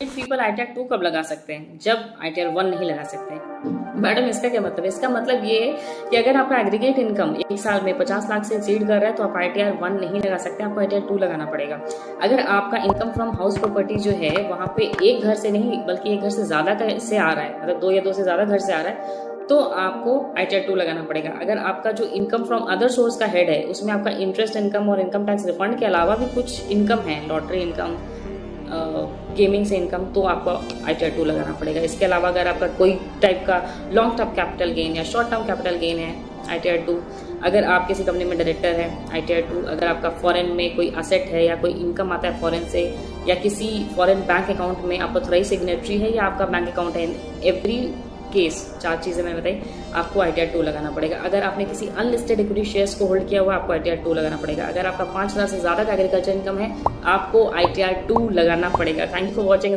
People ITR 2 कब लगा सकते हैं? जब ITR 1 नहीं लगा सकते। मैडम इसका क्या मतलब है? इसका मतलब ये है कि अगर आपका एग्रीगेट इनकम एक साल में 50 लाख से एक्सीड कर रहा है तो आप ITR 1 नहीं लगा सकते, आपको ITR 2 लगाना पड़ेगा। अगर आपका इनकम फ्रॉम हाउस प्रॉपर्टी जो है वहाँ पे एक घर से नहीं बल्कि एक घर से ज़्यादा से आ रहा है, मतलब 2 या 2 से ज़्यादा घर से आ रहा है, तो आपको ITR 2 लगाना पड़ेगा। अगर आपका जो इनकम फ्रॉम अदर सोर्स का हेड है उसमें आपका इंटरेस्ट इनकम और इनकम टैक्स रिफंड के अलावा भी कुछ इनकम है, लॉटरी इनकम, गेमिंग से इनकम, तो आपको ITR 2 लगाना पड़ेगा। इसके अलावा अगर आपका कोई टाइप का लॉन्ग टर्म कैपिटल गेन या शॉर्ट टर्म कैपिटल गेन है, ITR 2। अगर आप किसी कंपनी में डायरेक्टर है, ITR 2। अगर आपका फॉरेन में कोई असेट है या कोई इनकम आता है फॉरेन से, या किसी फॉरेन बैंक अकाउंट में आप ऑथराइज सिग्नेटरी है या आपका बैंक अकाउंट है, एवरी केस 4 चीज़ें मैंने बताई, आपको ITR 2 लगाना पड़ेगा। अगर आपने किसी अनलिस्टेड इक्विटी शेयर्स को होल्ड किया हुआ, आपको ITR 2 लगाना पड़ेगा। अगर आपका 5 लाख से ज़्यादा का एग्रीकल्चर इनकम है, आपको ITR 2 लगाना पड़ेगा। Thank you for watching.